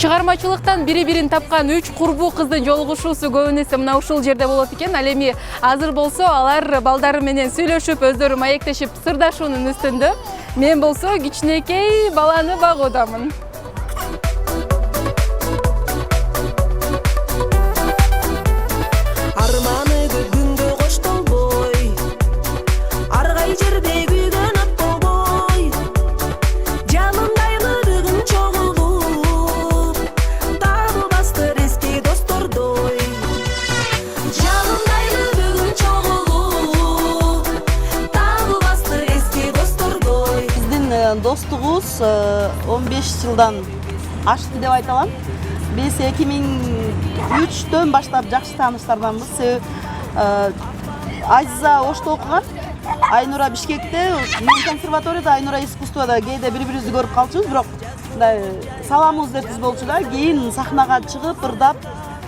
Чыгармачылыктан бири-бирин тапкан 3 курбу кыздын жолугушуусу көбүнесе мына ушул жерде болот экен. Ал эми азыр болсо алар балдары менен сүйлөшүп, өздөрү маектешип сырдашуунун үстүндө. Мен болсо кичинекей баланы багуудамын. Достугубуз 15 жылдан ашты деп айта алам. Биз 2003-төн баштап жакшы тааныштарданбыз. Азиза Ошто окуган, Айнура Бишкекте, мен консерваторияда, Айнура искусствода кээде бири-бирибизди көрүп калчубуз, бирок саламыбызды түз болчу да. Кийин сахнага чыгып, ырдап,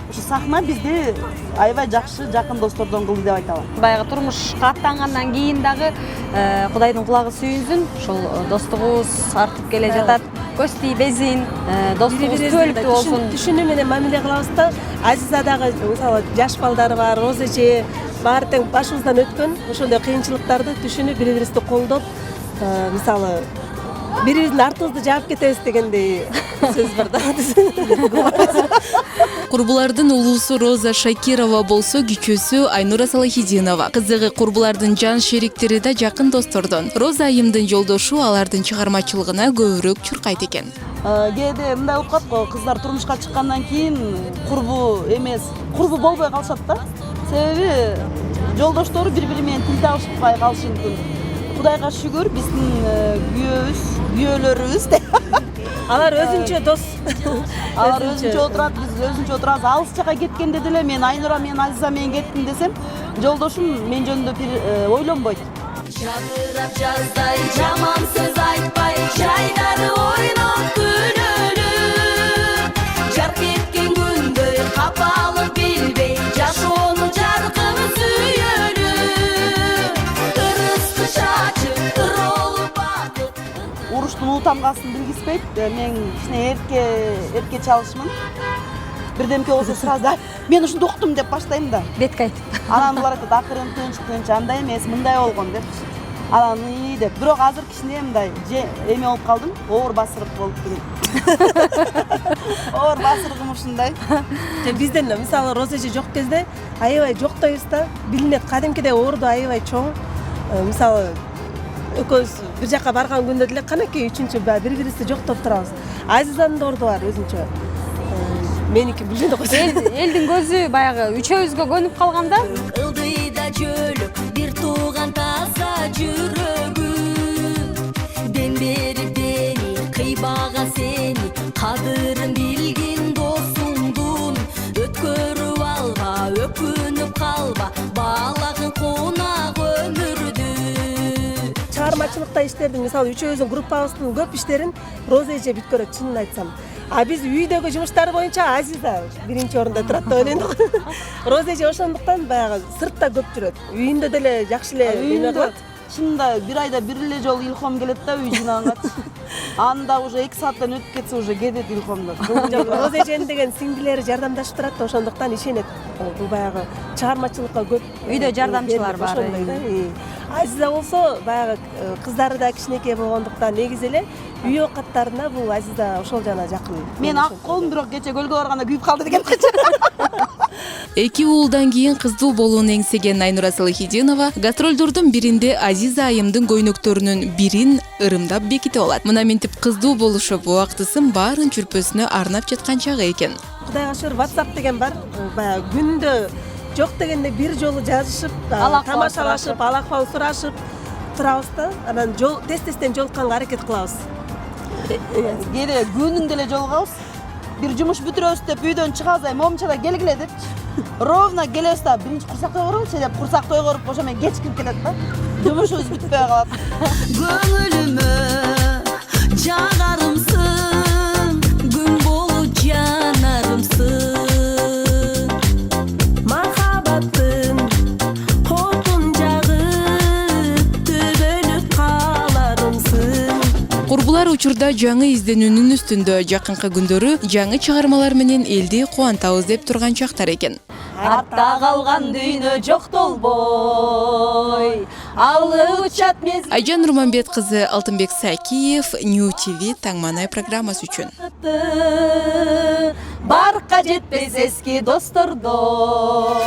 ушу сахна бизди аябай жакшы, жакын достордон кылды деп айта алам. Баягы турмушка аттангандан кийин дагы Кудайдын кулагы сүйүнсүн, ушул достугубуз артып келе жатат. Көз тийбесин, достугубуз түбөлүктүү болсун. Түшүнүү менен мамиле кылабыз да. Азиза дагы мисалы жаш балдары бар, Роза эже баары тең башыбыздан өткөн ошондой кыйынчылыктарды түшүнүп, бири-бирибизди колдоп, мисалы бири-бирибиздин артыбызды жаап кетебиз дегендей сөз бар да. Курбулардын улуусу Роза Шакирова болсо кичүүсү Айнура Салахидинова. Кызыгы курбулардын жан шериктери да жакын достордон. Роза айымдын жолдошу алардын чыгармачылыгына көбүрөөк чуркайт экен. Кээде мындай болуп калат го, кыздар турмушка чыккандан кийин курбу эмес, курбу болбой калышат да. Себеби жолдоштору бири-бири менен тил табышпай калышы мүмкүн. Кудайга шүгүр, биздин күйөөлөрүбүз Алар өзүнчө дос. Алар өзүнчө отурат, биз өзүнчө отурабыз. Алыс жака кеткенде деле мен Айнура менен Азиза менен кеттим десем, жолдошум мен жөнүндө бир ойлонбойт. Жадырап жаздай жаман сөз айтпай, жайдары ойноп күнөлүп, жарк эткен күндөй капалык билбей, жашоонун жаркын сүйөлүп, ырысты чачып туролуп бакыт. Уруштун тамгасын билгизбейт. Мен кичине эрке чалышмын. Бирдемке болсо сразу мен ушунду уктум деп баштайм да. Бетке айтып. Анан булар айтат, акырын тынч андай эмес, мындай болгон деп. Анан деп. Бирок азыр кичине мындай эме болуп калдым, оор басырык болуп келет. Оор басырыгым ушундай. Бизден мисалы Роза эже жок кезде аябай жоктойбуз да, билинет. Кадимкидей оорду аябай чоң. Мисалы экөөбүз бир жака барган күндө деле канакей үчүнчү бири-бирибизди жоктоп турабыз. Азизанын да орду бар өзүнчө. Меники билгенде койсо. Элдин көзү баягы үчөөбүзгө көнүп калганда, Ылдыйда жөлүп бир тууган таза жүрөгү, ден берип бени кыйбаган сени, кадырын билгин досуңдун, өткөрүп алба, өкүнүп калба, баалагын кунак өмүрдү. Чыгармачылыкта иштердин, мисалы үчөөбүздүн группабыздын көп иштерин Роза эже бүт көрөт, чынын айтсам. А биз үйдөгү жумуштары боюнча Азиза биринчи орунда турат деп ойлойм. Роза эже ошондуктан баягы сыртта көп жүрөт. Үйүндө деле жакшы эле эме кылат. Чынында бир айда бир эле жолу илхом келет да үй жыйнаганга. Анда уже 2 сааттан өтүп кетсе уже кетет илхомдор. Роза эженин деген сиңдилери жардамдашып турат да, ошондуктан ишенет. Бул баягы чыгармачылыкка көп үйдө жардамчылар бар. Азиза болсо баягы кыздары да кичинекей болгондуктан негизи эле үй оокаттарына бул Азиза ошол жана жакын. Мен ак колум, бирок кече көлгө барганда күйүп калды деген. Эки уулдан кийин кыздуу болууну эңсеген Айнура Салахидинова гастролдордун биринде Азиза айымдын көйнөктөрүнүн бирин ырымдап беките алат. Мына мынтип кыздуу болушуп, убактысын баарын чүрпөсүнө арнап жаткан чагы экен. Кудайга шүгүр, WhatsApp деген бар. Баягы күндө жок дегенде бир жолу жазышып, тамашалашып, ал-акыбал сурашып турабыз да. Анан тез-тезден жолукканга аракет кылабыз. Кээде күнүндө эле жолугабыз. Бир жумуш бүтүрөбүз деп үйдөн чыгабыз, момчада келгиле деп. Ровно келебиз да, биринчи курсак тойгоролчу деп курсак тойгоруп, ошо менен кеч кирип кетет да. Жумушубуз бүтпөй калат. Көңүлүмө жагарымсың, күн болуп жанарымсың, Махаббаттын отун жагып, төбөлүп каларымсың. Курбулар учурда жаңы изденүүнүн үстүндө жакынкы күндөрү жаңы чыгармалар менен элди кубантабыз деп турган чактар экен. Артта калган дүйнө жок толбой, алып учат мезгил. Айжан Нурманбет кызы, Алтынбек Сакиев, New TV Таңманай программасы үчүн. Барка жетпес эски достордо.